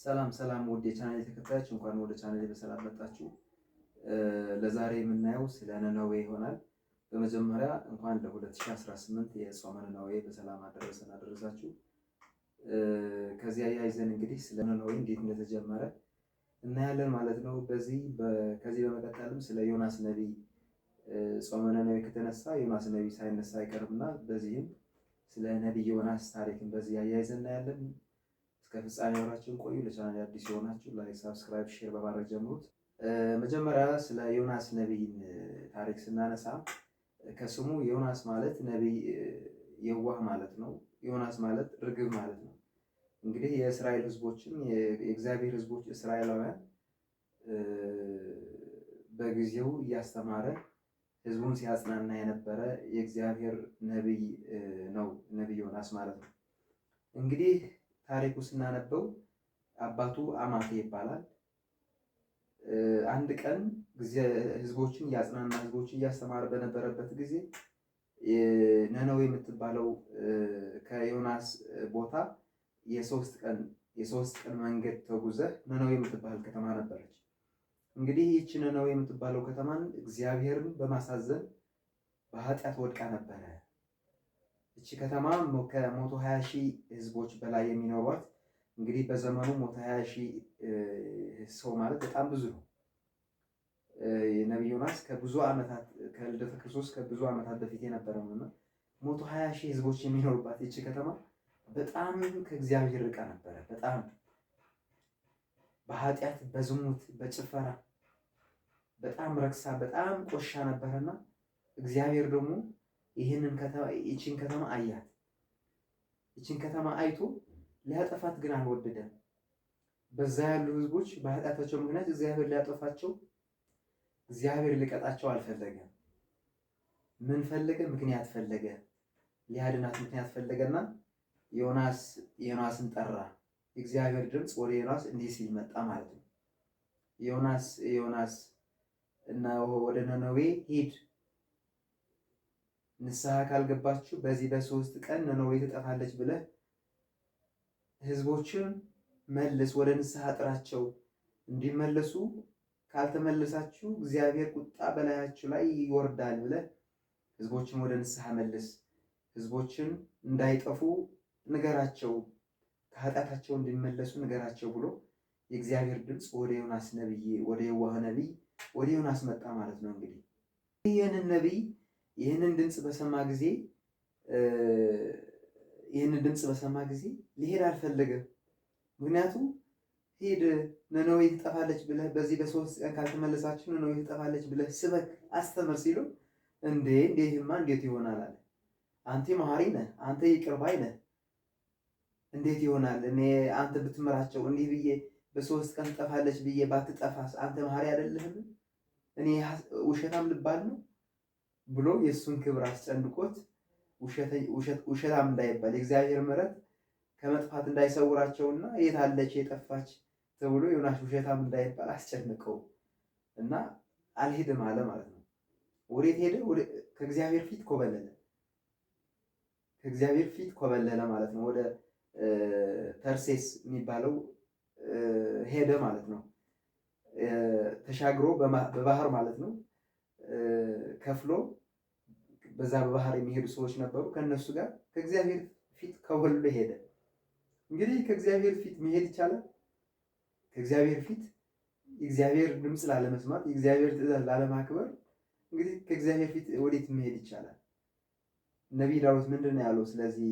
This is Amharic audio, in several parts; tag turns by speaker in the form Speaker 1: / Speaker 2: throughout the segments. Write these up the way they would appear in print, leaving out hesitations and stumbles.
Speaker 1: ሰላም ሰላም ውድ የቻናሌ ተከታዮች እንኳን ወደ ቻናሌ በሰላም መጣችሁ። ለዛሬ የምናየው ስለ ነነዌ ይሆናል። በመጀመሪያ እንኳን ለ2018 የጾመ ነነዌ በሰላም አደረሰን አደረሳችሁ። ከዚህ አያይዘን እንግዲህ ስለ ነነዌ እንዴት እንደተጀመረ እናያለን ማለት ነው። ከዚህ በመቀጠልም ስለ ዮናስ ነቢይ ጾመ ነነዌ ከተነሳ ዮናስ ነቢይ ሳይነሳ አይቀርምና በዚህም ስለ ነቢይ ዮናስ ታሪክን በዚህ አያይዘን እናያለን። እስከ ፍጻሜ አብራችሁን ቆዩ። ለቻናል አዲስ የሆናችሁ ላይክ፣ ሳብስክራይብ፣ ሼር በማድረግ ጀምሩት። መጀመሪያ ስለ ዮናስ ነቢይን ታሪክ ስናነሳ ከስሙ ዮናስ ማለት ነቢይ የዋህ ማለት ነው። ዮናስ ማለት ርግብ ማለት ነው። እንግዲህ የእስራኤል ሕዝቦችን የእግዚአብሔር ሕዝቦች እስራኤላውያን በጊዜው እያስተማረ ሕዝቡን ሲያጽናና የነበረ የእግዚአብሔር ነቢይ ነው ነቢይ ዮናስ ማለት ነው። እንግዲህ ታሪኩ ስናነበው አባቱ አማቴ ይባላል። አንድ ቀን ህዝቦችን እያጽናና ህዝቦችን እያስተማረ በነበረበት ጊዜ ነነዌ የምትባለው ከዮናስ ቦታ የሶስት ቀን መንገድ ተጉዘህ ነነዌ የምትባል ከተማ ነበረች። እንግዲህ ይህች ነነዌ የምትባለው ከተማን እግዚአብሔርን በማሳዘን በኃጢአት ወድቃ ነበረ። እቺ ከተማ ከ120 ሺህ ህዝቦች በላይ የሚኖሯት እንግዲህ በዘመኑ 120 ሺህ ሰው ማለት በጣም ብዙ ነው። የነቢዩ ዮናስ ከብዙ ዓመታት ከልደተ ክርስቶስ ከብዙ ዓመታት በፊት የነበረው ነው። 120 ሺህ ህዝቦች የሚኖሩባት እቺ ከተማ በጣም ከእግዚአብሔር ርቃ ነበረ። በጣም በኃጢአት በዝሙት በጭፈራ በጣም ረክሳ በጣም ቆሻ ነበረና እግዚአብሔር ደግሞ ይቺን ከተማ አያት። ይቺን ከተማ አይቶ ሊያጠፋት ግን አልወደደም። በዛ ያሉ ህዝቦች በኃጢአታቸው ምክንያት እግዚአብሔር ሊያጠፋቸው፣ እግዚአብሔር ሊቀጣቸው አልፈለገም። ምን ፈለገ? ምክንያት ፈለገ። ሊያድናት ምክንያት ፈለገና ዮናስን ጠራ። የእግዚአብሔር ድምፅ ወደ ዮናስ እንዲህ ሲል መጣ ማለት ነው። ዮናስ እና ወደ ነነዌ ሂድ፣ ንስሐ ካልገባችሁ በዚህ በ3 ቀን ነነዌ ትጠፋለች ብለህ ህዝቦችን መልስ፣ ወደ ንስሐ ጥራቸው እንዲመለሱ። ካልተመለሳችሁ እግዚአብሔር ቁጣ በላያችሁ ላይ ይወርዳል ብለህ ህዝቦችን ወደ ንስሐ መልስ፣ ህዝቦችን እንዳይጠፉ ንገራቸው፣ ከኃጢአታቸው እንዲመለሱ ንገራቸው ብሎ የእግዚአብሔር ድምፅ ወደ ዮናስ ነቢይ ወደ የዋህ ነቢይ ወደ ዮናስ መጣ ማለት ነው። እንግዲህ ይህንን ድምፅ በሰማ ጊዜ ሊሄድ አልፈለገም። ምክንያቱም ሂድ ነነዌ ትጠፋለች ብለህ በዚህ በ3 ቀን ካልተመለሳችሁ ነነዌ ትጠፋለች ብለህ ስበክ አስተምር ሲሉ ይህማ እንዴት ይሆናል አለ። አንተ መሐሪ ነህ፣ አንተ ይቅር ባይ ነህ፣ እንዴት ይሆናል? እኔ አንተ ብትምራቸው እንዲህ ብዬ በ3 ቀን ትጠፋለች ብዬ ባትጠፋስ አንተ መሐሪ አይደለህም? እኔ ውሸታም ልባል ነው ብሎ የእሱን ክብር አስጨንቆት ውሸታም እንዳይባል የእግዚአብሔር ምሕረት ከመጥፋት እንዳይሰውራቸውና የት አለች የጠፋች ተብሎ ዮናስ ውሸታም እንዳይባል አስጨንቀው እና አልሄድም አለ ማለት ነው። ወዴት ሄደ? ከእግዚአብሔር ፊት ኮበለለ። ከእግዚአብሔር ፊት ኮበለለ ማለት ነው። ወደ ተርሴስ የሚባለው ሄደ ማለት ነው። ተሻግሮ በባህር ማለት ነው ከፍሎ በዛ በባህር የሚሄዱ ሰዎች ነበሩ። ከነሱ ጋር ከእግዚአብሔር ፊት ከወሎ ሄደ። እንግዲህ ከእግዚአብሔር ፊት መሄድ ይቻላል። ከእግዚአብሔር ፊት የእግዚአብሔር ድምፅ ላለመስማት፣ የእግዚአብሔር ትእዛዝ ላለማክበር እንግዲህ ከእግዚአብሔር ፊት ወዴት መሄድ ይቻላል? ነቢይ ዳዊት ምንድን ነው ያለው? ስለዚህ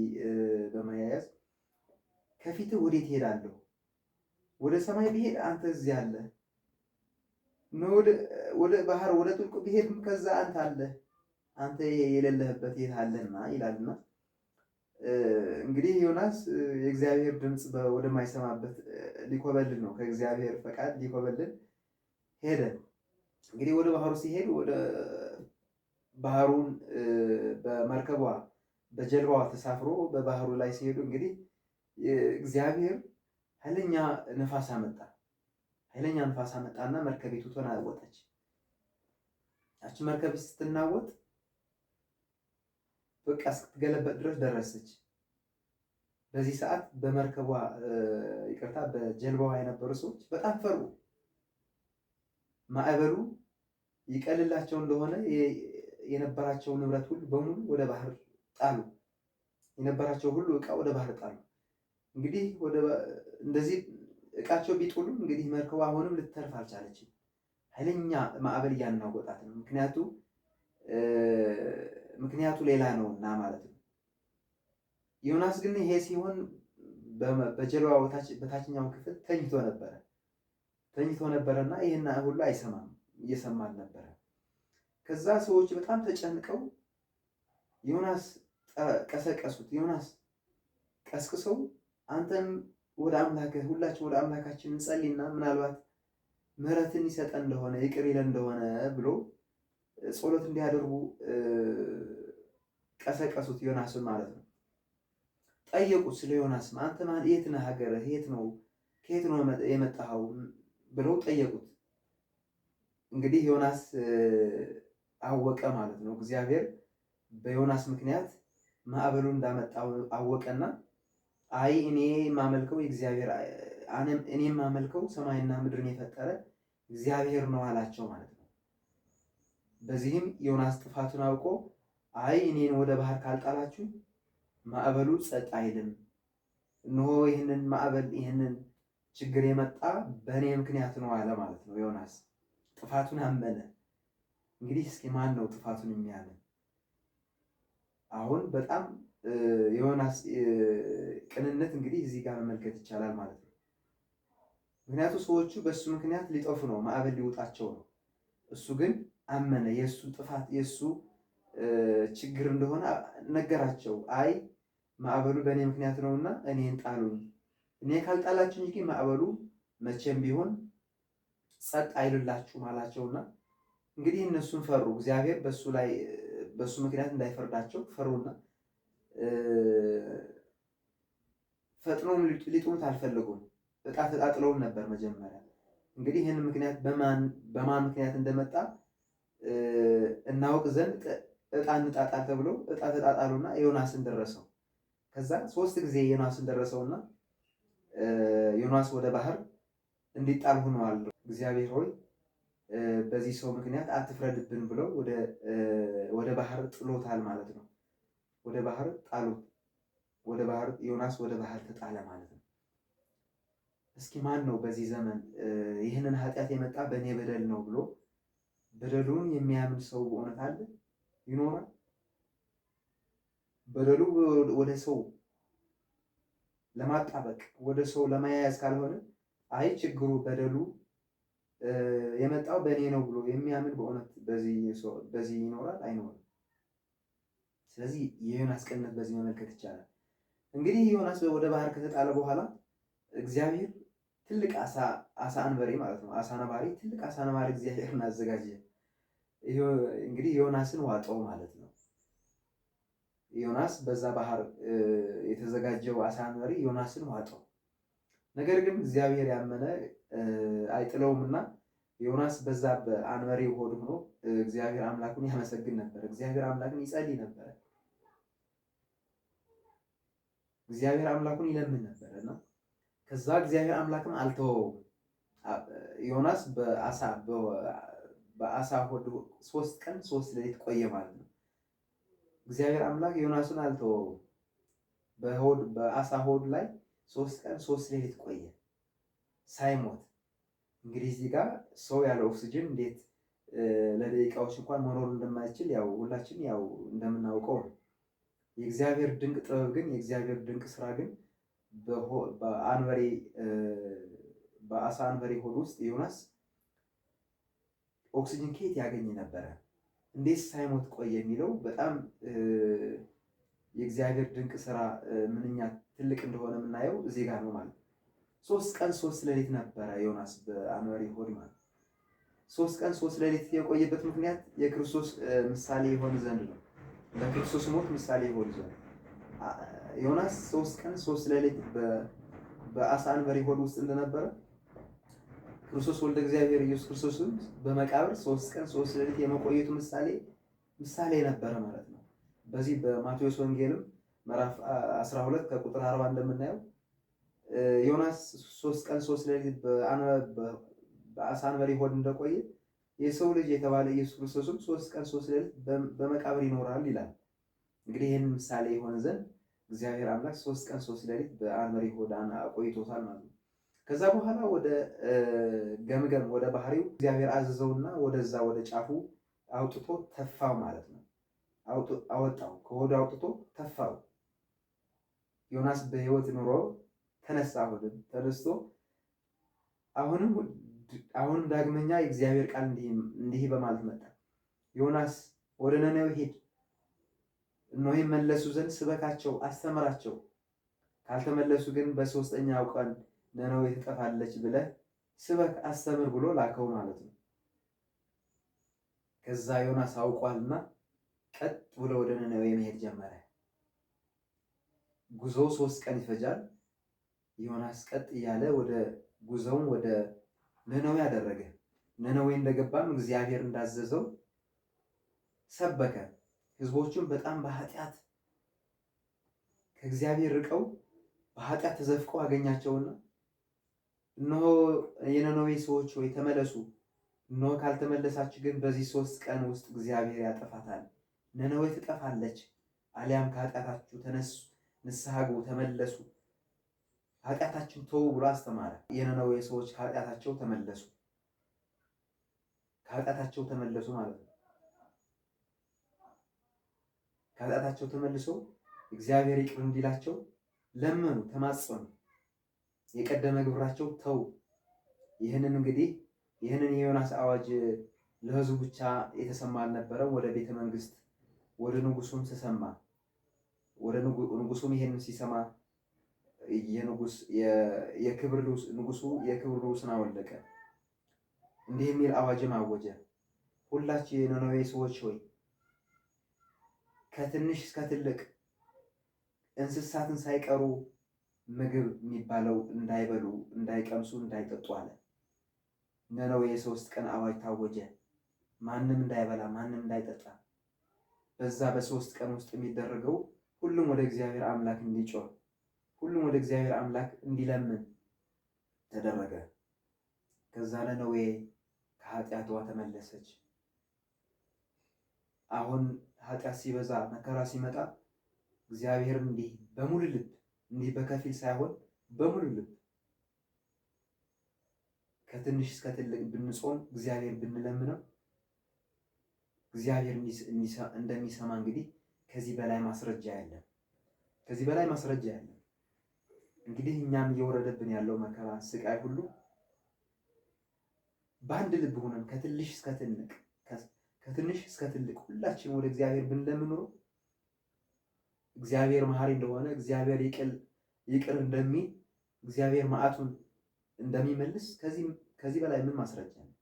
Speaker 1: በመያያዝ ከፊትህ ወዴት ሄዳለሁ? ወደ ሰማይ ብሄድ አንተ እዚህ አለ፣ ወደ ባህር ወደ ጥልቁ ብሄድም ከዛ አንተ አለ፣ አንተ የሌለህበት የት አለና ይላልና እንግዲህ ዮናስ የእግዚአብሔር ድምፅ ወደማይሰማበት ሊኮበልን ነው። ከእግዚአብሔር ፈቃድ ሊኮበልን ሄደ። እንግዲህ ወደ ባህሩ ሲሄድ ወደ ባህሩን በመርከቧ በጀልባዋ ተሳፍሮ በባህሩ ላይ ሲሄዱ እንግዲህ እግዚአብሔር ኃይለኛ ነፋስ አመጣና መርከቢቱ ተናወጠች። ያቺ መርከብ ስትናወጥ በቃ እስክትገለበጥ ድረስ ደረሰች። በዚህ ሰዓት በመርከቧ ይቅርታ፣ በጀልባዋ የነበሩ ሰዎች በጣም ፈሩ። ማዕበሉ ይቀልላቸው እንደሆነ የነበራቸው ንብረት ሁሉ በሙሉ ወደ ባህር ጣሉ። የነበራቸው ሁሉ እቃ ወደ ባህር ጣሉ። እንግዲህ እንደዚህ እቃቸው ቢጥሉም እንግዲህ መርከቧ አሁንም ልትተርፍ አልቻለችም። ኃይለኛ ማዕበል እያናወጣት ነው። ምክንያቱ ሌላ ነውና ማለት ነው። ዮናስ ግን ይሄ ሲሆን በጀልባው በታችኛው ክፍል ተኝቶ ነበረና ይሄን ሁሉ አይሰማም፣ እየሰማ ነበረ። ከዛ ሰዎች በጣም ተጨንቀው ዮናስ ቀሰቀሱት። ዮናስ ቀስቅሰው አንተም ወደ አምላክህ፣ ሁላችን ወደ አምላካችን እንጸልይና ምናልባት ምሕረትን ይሰጠን እንደሆነ ይቅር ይለን እንደሆነ ብሎ ጸሎት እንዲያደርጉ ቀሰቀሱት፣ ዮናስን ማለት ነው። ጠየቁት ስለ ዮናስ፣ አንተ የት ነህ? ሀገርህ የት ነው? ከየት ነው የመጣኸው? ብለው ጠየቁት። እንግዲህ ዮናስ አወቀ ማለት ነው። እግዚአብሔር በዮናስ ምክንያት ማዕበሉ እንዳመጣው አወቀና አይ እኔ የማመልከው እግዚአብሔር እኔ የማመልከው ሰማይና ምድርን የፈጠረ እግዚአብሔር ነው አላቸው ማለት ነው። በዚህም ዮናስ ጥፋቱን አውቆ አይ እኔን ወደ ባህር ካልጣላችሁ ማዕበሉ ጸጥ አይልም፣ እነሆ ይህንን ማዕበል ይህንን ችግር የመጣ በእኔ ምክንያት ነው አለ ማለት ነው። ዮናስ ጥፋቱን አመነ። እንግዲህ እስኪ ማን ነው ጥፋቱን የሚያምን? አሁን በጣም የዮናስ ቅንነት እንግዲህ እዚህ ጋር መመልከት ይቻላል ማለት ነው። ምክንያቱም ሰዎቹ በእሱ ምክንያት ሊጠፉ ነው፣ ማዕበል ሊውጣቸው ነው። እሱ ግን አመነ፣ የእሱ ጥፋት የእሱ ችግር እንደሆነ ነገራቸው። አይ ማዕበሉ በእኔ ምክንያት ነውና እኔን ጣሉኝ፣ እኔ ካልጣላችሁ እንጂ ማዕበሉ መቼም ቢሆን ጸጥ አይልላችሁም አላቸውና እንግዲህ እነሱን ፈሩ። እግዚአብሔር በሱ ምክንያት እንዳይፈርዳቸው ፈሩና ፈጥኖም ሊጥሉት አልፈለጉም። ዕጣ ተጣጥለውም ነበር መጀመሪያ። እንግዲህ ይህን ምክንያት በማን ምክንያት እንደመጣ እናውቅ ዘንድ ዕጣ እንጣጣል ተብሎ ዕጣ ተጣጣሉና ዮናስን ደረሰው። ከዛ 3 ጊዜ ዮናስን ደረሰውና ዮናስ ወደ ባህር እንዲጣል ሆኗል። እግዚአብሔር ሆይ በዚህ ሰው ምክንያት አትፍረድብን ብለው ወደ ባህር ጥሎታል ማለት ነው። ወደ ባህር ጣሉት። ዮናስ ወደ ባህር ተጣለ ማለት ነው። እስኪ ማን ነው በዚህ ዘመን ይህንን ኃጢአት የመጣ በእኔ በደል ነው ብሎ በደሉን የሚያምን ሰው በእውነት አለ? ይኖራል? በደሉ ወደ ሰው ለማጣበቅ ወደ ሰው ለማያያዝ ካልሆነ አይ ችግሩ በደሉ የመጣው በእኔ ነው ብሎ የሚያምን በእውነት በዚህ ይኖራል? አይኖርም። ስለዚህ የዮናስ ቅንነት በዚህ መመልከት ይቻላል። እንግዲህ ዮናስ ወደ ባህር ከተጣለ በኋላ እግዚአብሔር ትልቅ አሳ አንበሪ ማለት ነው፣ አሳ ነባሪ፣ ትልቅ አሳ ነባሪ እግዚአብሔርን አዘጋጀ። እንግዲህ ዮናስን ዋጠው ማለት ነው። ዮናስ በዛ ባህር የተዘጋጀው አሳ አንበሪ ዮናስን ዋጠው። ነገር ግን እግዚአብሔር ያመነ አይጥለውምና ዮናስ በዛ በአንበሪ ሆድ ሆኖ እግዚአብሔር አምላኩን ያመሰግን ነበር። እግዚአብሔር አምላክን ይጸልይ ነበር። እግዚአብሔር አምላኩን ይለምን ነበር እና ከዛ እግዚአብሔር አምላክም አልተወውም። ዮናስ በአሳ ሆድ 3 ቀን 3 ሌሊት ቆየ ማለት ነው። እግዚአብሔር አምላክ ዮናስን አልተወውም። በአሳ ሆድ ላይ 3 ቀን 3 ሌሊት ቆየ ሳይሞት። እንግዲህ እዚህ ጋር ሰው ያለ ኦክሲጅን እንዴት ለደቂቃዎች እንኳን መኖር እንደማይችል ያው ሁላችን ያው እንደምናውቀው ነው። የእግዚአብሔር ድንቅ ጥበብ ግን የእግዚአብሔር ድንቅ ስራ ግን በአሳ አንበሪ ሆድ ውስጥ ዮናስ ኦክሲጅን ከየት ያገኝ ነበረ? እንዴት ሳይሞት ቆየ የሚለው በጣም የእግዚአብሔር ድንቅ ስራ ምንኛ ትልቅ እንደሆነ የምናየው እዚህ ጋር ነው ማለት ነው። 3 ቀን 3 ሌሊት ነበረ ዮናስ በአንበሪ ሆድ ማለት 3 ቀን 3 ሌሊት የቆየበት ምክንያት የክርስቶስ ምሳሌ ይሆን ዘንድ ነው። ለክርስቶስ ሞት ምሳሌ ይሆን ዘንድ ዮናስ 3 ቀን 3 ሌሊት በአሳ አንበሪ ሆድ ውስጥ እንደነበረ ክርስቶስ ወልደ እግዚአብሔር ኢየሱስ ክርስቶስን በመቃብር 3 ቀን 3 ሌሊት የመቆየቱ ምሳሌ ነበረ ማለት ነው። በዚህ በማቴዎስ ወንጌልም ምዕራፍ 12 ከቁጥር 40 እንደምናየው ዮናስ 3 ቀን 3 ሌሊት በአሳ አንበሪ ሆድ እንደቆየ የሰው ልጅ የተባለ ኢየሱስ ክርስቶስም 3 ቀን 3 ሌሊት በመቃብር ይኖራል ይላል። እንግዲህ ይህን ምሳሌ የሆነ ዘንድ እግዚአብሔር አምላክ 3 ቀን 3 ሌሊት በአንበሪ ሆድ አቆይቶታል ማለት ነው። ከዛ በኋላ ወደ ገምገም ወደ ባህሪው እግዚአብሔር አዘዘውና ወደዛ ወደ ጫፉ አውጥቶ ተፋው ማለት ነው። አወጣው፣ ከሆዱ አውጥቶ ተፋው። ዮናስ በሕይወት ኑሮ ተነሳ። አሁንም ተነስቶ አሁንም ዳግመኛ የእግዚአብሔር ቃል እንዲህ በማለት መጣ። ዮናስ ወደ ነነዌ ሂድ፣ እነሆ ይመለሱ ዘንድ ስበካቸው፣ አስተምራቸው። ካልተመለሱ ግን በሦስተኛው ቀን ነነዌ ትጠፋለች ብለህ ስበክ፣ አስተምር ብሎ ላከው ማለት ነው። ከዛ ዮናስ አውቋልና ቀጥ ብሎ ወደ ነነዌ መሄድ ጀመረ። ጉዞ 3 ቀን ይፈጃል። ዮናስ ቀጥ እያለ ወደ ጉዞውን ወደ ነነዌ አደረገ። ነነዌ እንደገባም እግዚአብሔር እንዳዘዘው ሰበከ። ሕዝቦቹም በጣም በኃጢአት ከእግዚአብሔር ርቀው በኃጢአት ተዘፍቀው አገኛቸውና እነሆ የነነዌ ሰዎች ሆይ ተመለሱ፣ እነሆ ካልተመለሳችሁ ግን በዚህ 3 ቀን ውስጥ እግዚአብሔር ያጠፋታል፣ ነነዌ ትጠፋለች። አሊያም ከኃጢአታችሁ ተነሱ፣ ንስሐ ግቡ፣ ተመለሱ፣ ኃጢአታችሁን ተዉ ብሎ አስተማረ። የነነዌ ሰዎች ከኃጢአታቸው ተመለሱ። ከኃጢአታቸው ተመለሱ ማለት ነው። ከኃጢአታቸው ተመልሰው እግዚአብሔር ይቅር እንዲላቸው ለመኑ፣ ተማጸኑ። የቀደመ ግብራቸው ተው። ይህንን የዮናስ አዋጅ ለሕዝቡ ብቻ የተሰማ አልነበረም። ወደ ቤተ መንግስት ወደ ንጉሱም ተሰማ። ወደ ንጉሱም ይሄንን ሲሰማ የክብር ንጉሱን አወለቀ። እንዲህ የሚል አዋጅም አወጀ። ሁላችሁ የነነዌ ሰዎች ሆይ ከትንሽ እስከ ትልቅ እንስሳትን ሳይቀሩ ምግብ የሚባለው እንዳይበሉ፣ እንዳይቀምሱ፣ እንዳይጠጡ አለ። ነነዌ የ3 ቀን አዋጅ ታወጀ። ማንም እንዳይበላ፣ ማንም እንዳይጠጣ። በዛ በ3 ቀን ውስጥ የሚደረገው ሁሉም ወደ እግዚአብሔር አምላክ እንዲጮህ፣ ሁሉም ወደ እግዚአብሔር አምላክ እንዲለምን ተደረገ። ከዛ ነነዌ ከኃጢአቷ ተመለሰች። አሁን ኃጢአት ሲበዛ፣ መከራ ሲመጣ እግዚአብሔር እንዲህ በሙሉ ልብ፣ እንዲህ በከፊል ሳይሆን በሙሉ ልብ ከትንሽ እስከ ትልቅ ብንጾም፣ እግዚአብሔር ብንለምነው እግዚአብሔር እንደሚሰማ እንግዲህ ከዚህ በላይ ማስረጃ ያለን፣ ከዚህ በላይ ማስረጃ ያለን። እንግዲህ እኛም እየወረደብን ያለው መከራ፣ ስቃይ ሁሉ በአንድ ልብ ሆነን ከትንሽ እስከ ትልቅ ሁላችን ወደ እግዚአብሔር ብንለምነው እግዚአብሔር መሐሪ እንደሆነ፣ እግዚአብሔር ይቅር እንደሚል፣ እግዚአብሔር መዓቱን እንደሚመልስ ከዚህ በላይ ምን ማስረጃ ነው?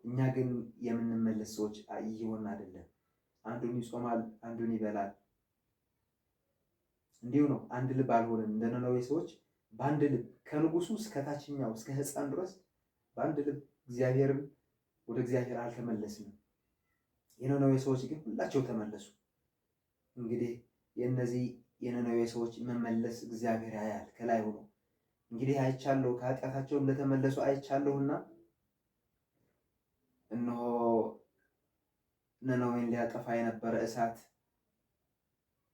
Speaker 1: እኛ ግን የምንመለስ ሰዎች እየሆን አይደለም። አንዱን ይጾማል፣ አንዱን ይበላል። እንዲሁ ነው። አንድ ልብ አልሆነም። እንደ ነነዌ ሰዎች በአንድ ልብ ከንጉሱ እስከ ታችኛው እስከ ሕፃን ድረስ በአንድ ልብ ወደ እግዚአብሔር አልተመለስንም። የነነዌ ሰዎች ግን ሁላቸው ተመለሱ። እንግዲህ የነዚህ የነነዌ ሰዎች መመለስ እግዚአብሔር ያያል ከላይ ሆኖ። እንግዲህ አይቻለሁ፣ ከኃጢአታቸው እንደተመለሱ አይቻለሁና እነሆ ነነዌን ሊያጠፋ የነበረ እሳት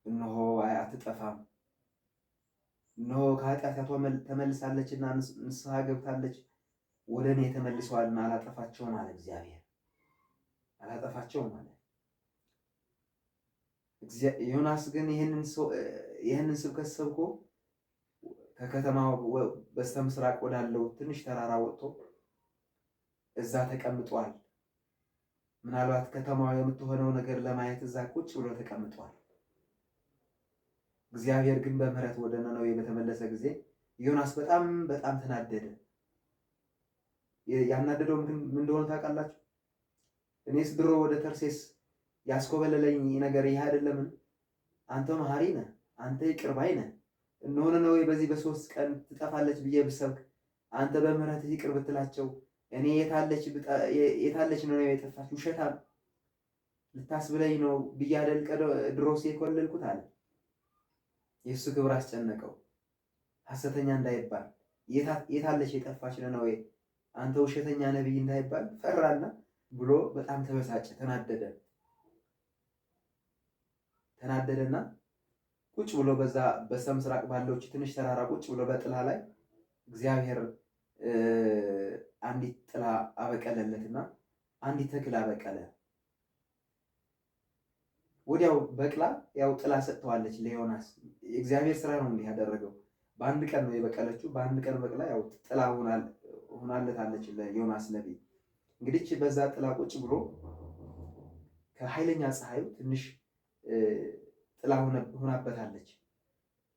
Speaker 1: እነሆ አትጠፋም፣ እነሆ ከኃጢአቷ ተመልሳለችና ንስሐ ገብታለች፣ ወደ እኔ ተመልሰዋልና አላጠፋቸውም አለ እግዚአብሔር። አላጠፋቸውም አለ። ዮናስ ግን ይህንን ስብከት ሰብኮ ከከተማው በስተ ምስራቅ ወዳለው ትንሽ ተራራ ወጥቶ እዛ ተቀምጧል። ምናልባት ከተማዋ የምትሆነው ነገር ለማየት እዛ ቁጭ ብሎ ተቀምጧል። እግዚአብሔር ግን በምህረት ወደ ነነዌ በተመለሰ ጊዜ ዮናስ በጣም በጣም ተናደደ። ያናደደው ምን እንደሆነ ታውቃላችሁ? እኔስ ድሮ ወደ ተርሴስ ያስኮበለለኝ ነገር ይህ አይደለምን? አንተ መሐሪ ነህ፣ አንተ ይቅር ባይ ነህ። እነሆ ነነዌ በዚህ በ3 ቀን ትጠፋለች ብዬ ብሰብክ አንተ በምህረት ይቅር ብትላቸው እኔ የታለች ነነዌ የጠፋች? ውሸታም ልታስብለኝ ነው ብዬ አይደል ድሮስ የኮለልኩት አለ። የእሱ ክብር አስጨነቀው። ሐሰተኛ እንዳይባል የታለች የጠፋች ነነዌ አንተ ውሸተኛ ነቢይ እንዳይባል ፈራና ብሎ በጣም ተበሳጨ፣ ተናደደና ቁጭ ብሎ በዛ በስተምስራቅ ባለች ትንሽ ተራራ ቁጭ ብሎ በጥላ ላይ እግዚአብሔር አንዲት ጥላ አበቀለለትና አንዲት ተክል አበቀለ። ወዲያው በቅላ ያው ጥላ ሰጥተዋለች ለዮናስ። የእግዚአብሔር ስራ ነው እንዲህ ያደረገው። በአንድ ቀን ነው የበቀለችው። በአንድ ቀን በቅላ ያው ጥላ ሆናለታለች ለዮናስ ነቢይ። እንግዲህ በዛ ጥላ ቁጭ ብሎ ከኃይለኛ ፀሐዩ ትንሽ ጥላ ሆናበታለች።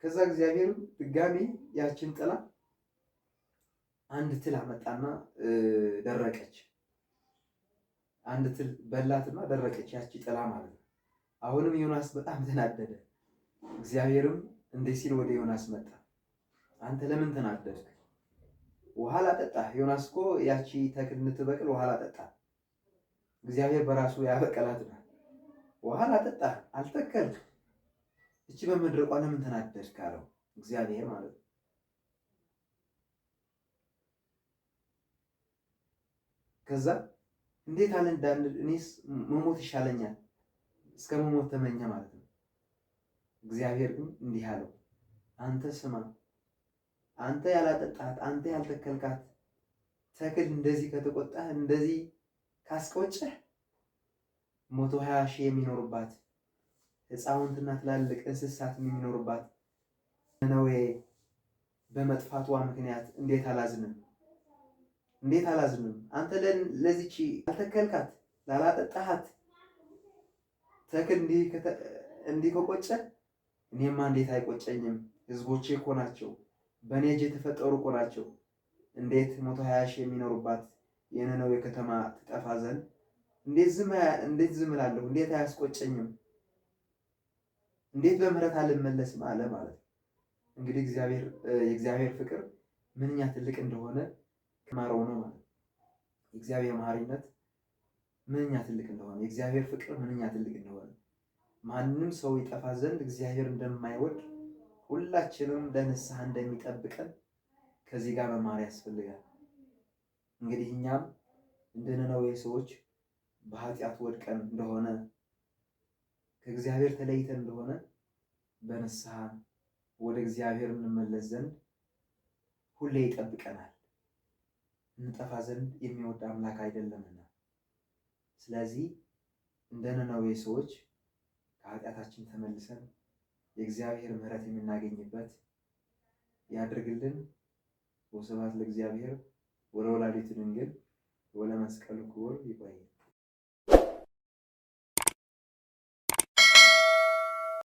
Speaker 1: ከዛ እግዚአብሔር ድጋሚ ያችን ጥላ አንድ ትል አመጣና ደረቀች። አንድ ትል በላትና ደረቀች ያቺ ጥላ ማለት ነው። አሁንም ዮናስ በጣም ተናደደ። እግዚአብሔርም እንዲህ ሲል ወደ ዮናስ መጣ። አንተ ለምን ተናደድክ? ውሃ ላጠጣህ። ዮናስ እኮ ያቺ ተክል እንድትበቅል ውሃ ላጠጣህ። እግዚአብሔር በራሱ ያበቀላት ነው። ውሃ ላጠጣህ አልተከልክ። እቺ በመድረቋ ለምን ተናደድክ አለው እግዚአብሔር ማለት ነው። ከዛ እንዴት አለ እንዳንል እኔስ መሞት ይሻለኛል እስከ መሞት ተመኘ ማለት ነው። እግዚአብሔር ግን እንዲህ አለው፣ አንተ ስማ፣ አንተ ያላጠጣት አንተ ያልተከልካት ተክል እንደዚህ ከተቆጣህ እንደዚህ ካስቆጨህ 120 ሺህ የሚኖሩባት ሕፃውንትና ትላልቅ እንስሳት የሚኖሩባት ነነዌ በመጥፋቷ ምክንያት እንዴት አላዝንም? እንዴት አላዝንም? አንተ ለዚች ያልተከልካት ላላጠጣሃት ተክል እንዲህ ከቆጨ እኔማ እንዴት አይቆጨኝም? ህዝቦቼ እኮ ናቸው፣ በእኔ እጅ የተፈጠሩ እኮ ናቸው። እንዴት 120 ሺህ የሚኖሩባት የነነዌ ከተማ ትጠፋ ዘንድ እንዴት ዝም እላለሁ? እንዴት አያስቆጨኝም? እንዴት በምህረት አልመለስም አለ ማለት ነው። እንግዲህ የእግዚአብሔር ፍቅር ምንኛ ትልቅ እንደሆነ ከማረው ነው ማለት ነው። የእግዚአብሔር መሐሪነት ምንኛ ትልቅ እንደሆነ፣ የእግዚአብሔር ፍቅር ምንኛ ትልቅ እንደሆነ፣ ማንም ሰው ይጠፋ ዘንድ እግዚአብሔር እንደማይወድ ሁላችንም ለንስሐ እንደሚጠብቀን ከዚህ ጋር መማር ያስፈልጋል። እንግዲህ እኛም እንደ ነነዌ ሰዎች በኃጢአት ወድቀን እንደሆነ ከእግዚአብሔር ተለይተን እንደሆነ በንስሐ ወደ እግዚአብሔር እንመለስ ዘንድ ሁሌ ይጠብቀናል። እንጠፋ ዘንድ የሚወድ አምላክ አይደለምና። ስለዚህ እንደ ነነዌ ሰዎች ከኃጢአታችን ተመልሰን የእግዚአብሔር ምሕረት የምናገኝበት ያድርግልን። ወስብሐት ለእግዚአብሔር ወለወላዲቱ ድንግል ወለመስቀሉ ክቡር። ይቆያል።